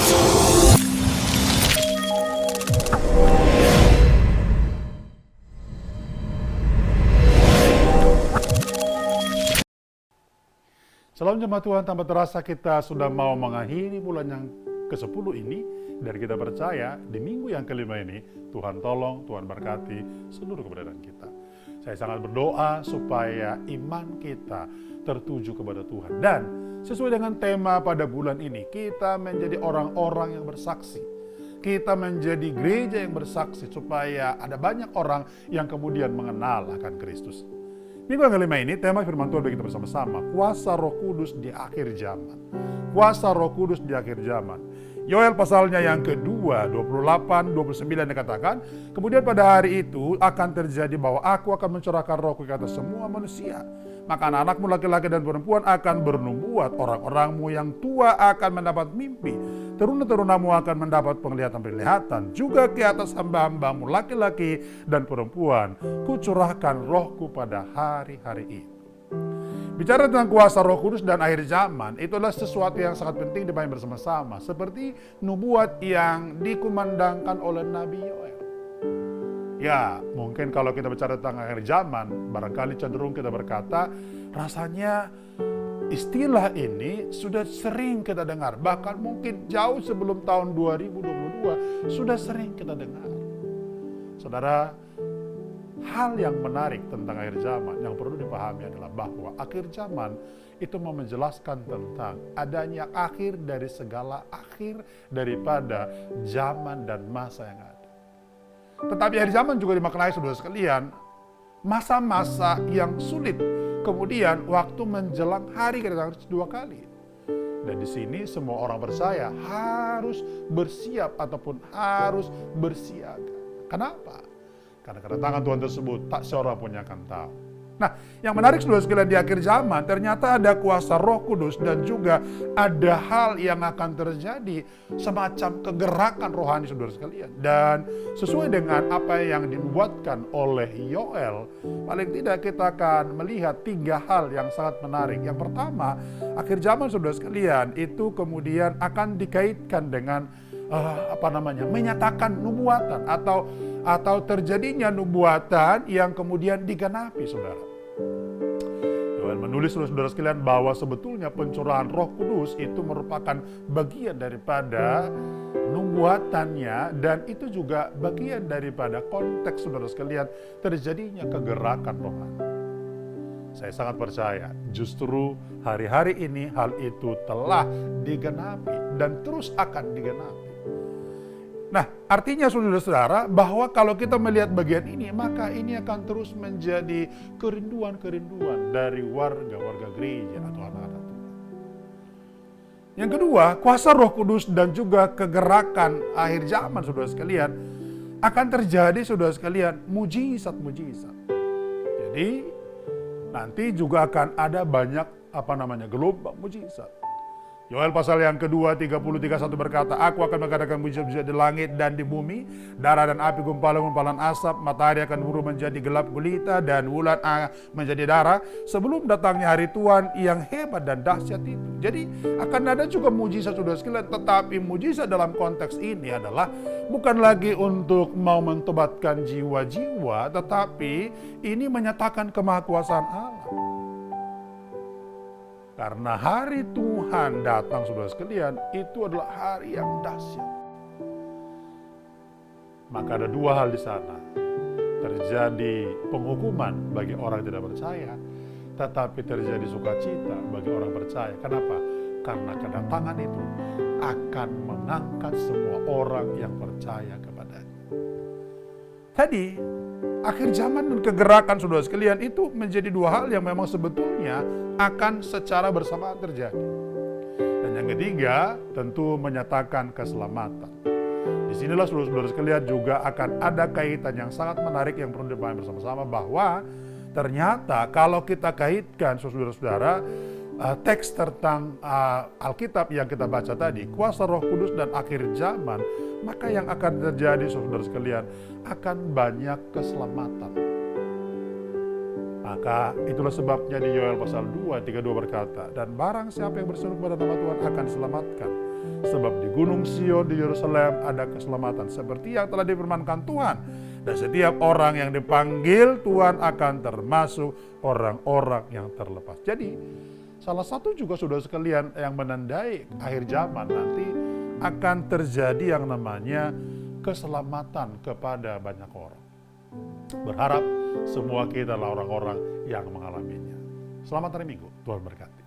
Salam jemaat Tuhan, tanpa terasa kita sudah mau mengakhiri bulan yang ke-10 ini. Dan kita percaya di minggu yang kelima ini, Tuhan tolong, Tuhan berkati seluruh keberadaan kita. Saya sangat berdoa supaya iman kita tertuju kepada Tuhan. Dan sesuai dengan tema pada bulan ini, kita menjadi orang-orang yang bersaksi. Kita menjadi gereja yang bersaksi supaya ada banyak orang yang kemudian mengenal akan Kristus. Minggu yang kelima ini, tema firman Tuhan bagi kita bersama-sama, kuasa Roh Kudus di akhir zaman. Kuasa Roh Kudus di akhir zaman. Yoel pasalnya yang kedua, 28, 29 dikatakan, kemudian pada hari itu akan terjadi bahwa aku akan mencurahkan rohku ke atas semua manusia. Maka anak-anakmu laki-laki dan perempuan akan bernubuat, orang-orangmu yang tua akan mendapat mimpi, teruna-terunamu akan mendapat penglihatan-penglihatan, juga ke atas hamba-hambamu laki-laki dan perempuan, kucurahkan rohku pada hari-hari itu. Bicara tentang kuasa Roh Kudus dan akhir zaman, itu adalah sesuatu yang sangat penting dipahami bersama-sama, seperti nubuat yang dikumandangkan oleh Nabi Yoel. Ya, mungkin kalau kita bicara tentang akhir zaman, barangkali cenderung kita berkata, rasanya istilah ini sudah sering kita dengar. Bahkan mungkin jauh sebelum tahun 2022, sudah sering kita dengar. Saudara, hal yang menarik tentang akhir zaman yang perlu dipahami adalah bahwa akhir zaman itu mau menjelaskan tentang adanya akhir dari segala akhir daripada zaman dan masa yang ada. Tetapi akhir zaman juga dimaknai, saudara sekalian, masa-masa yang sulit. Kemudian waktu menjelang hari kedatangan Kristus dua kali. Dan di sini semua orang percaya harus bersiap ataupun harus bersiaga. Kenapa? Karena kedatangan Tuhan tersebut tak seorang pun yang akan tahu. Nah, yang menarik saudara sekalian, di akhir zaman ternyata ada kuasa Roh Kudus dan juga ada hal yang akan terjadi, semacam kegerakan rohani saudara sekalian. Dan sesuai dengan apa yang dibuatkan oleh Yoel, paling tidak kita akan melihat 3 hal yang sangat menarik. Yang pertama, akhir zaman saudara sekalian itu kemudian akan dikaitkan dengan menyatakan nubuatan atau terjadinya nubuatan yang kemudian digenapi, saudara. Yoel menulis saudara sekalian bahwa sebetulnya pencurahan Roh Kudus itu merupakan bagian daripada nubuatannya, dan itu juga bagian daripada konteks saudara sekalian terjadinya kegerakan rohani. Saya sangat percaya justru hari-hari ini hal itu telah digenapi dan terus akan digenapi. Nah, artinya saudara-saudara bahwa kalau kita melihat bagian ini, maka ini akan terus menjadi kerinduan-kerinduan dari warga-warga gereja atau anak-anak Tuhan. Yang kedua, kuasa Roh Kudus dan juga kegerakan akhir zaman saudara sekalian akan terjadi saudara sekalian mujizat-mujizat. Jadi nanti juga akan ada banyak gelombang mujizat. Yoel pasal yang kedua 30-31 berkata, aku akan mengadakan mujizat-mujizat di langit dan di bumi, darah dan api, gumpalan-gumpalan asap, matahari akan berubah menjadi gelap gulita dan bulan menjadi darah sebelum datangnya hari Tuhan yang hebat dan dahsyat itu. Jadi akan ada juga mujizat saudara sekalian, tetapi mujizat dalam konteks ini adalah bukan lagi untuk mau mentobatkan jiwa-jiwa, tetapi ini menyatakan kemahakuasaan Allah. Karena hari Tuhan datang saudara sekalian, itu adalah hari yang dahsyat. Maka ada 2 hal di sana. Terjadi penghukuman bagi orang yang tidak percaya, tetapi terjadi sukacita bagi orang percaya. Kenapa? Karena kedatangan itu akan mengangkat semua orang yang percaya kepadanya. Tadi, akhir zaman dan kegerakan saudara sekalian itu menjadi 2 hal yang memang sebetulnya akan secara bersamaan terjadi. Dan yang ketiga, tentu menyatakan keselamatan. Disinilah saudara-saudara sekalian juga akan ada kaitan yang sangat menarik yang perlu dipahami bersama-sama, bahwa ternyata kalau kita kaitkan saudara-saudara teks tentang Alkitab yang kita baca tadi, kuasa Roh Kudus dan akhir zaman, maka yang akan terjadi saudara sekalian akan banyak keselamatan. Maka itulah sebabnya di Yoel pasal 2, 32 berkata, dan barang siapa yang berseru kepada nama Tuhan akan diselamatkan. Sebab di Gunung Sion di Yerusalem ada keselamatan seperti yang telah difirmankan Tuhan. Dan setiap orang yang dipanggil Tuhan akan termasuk orang-orang yang terlepas. Jadi salah satu juga saudara sekalian yang menandai akhir zaman nanti akan terjadi yang namanya keselamatan kepada banyak orang. Berharap semua kita adalah orang-orang yang mengalaminya. Selamat hari Minggu, Tuhan berkati.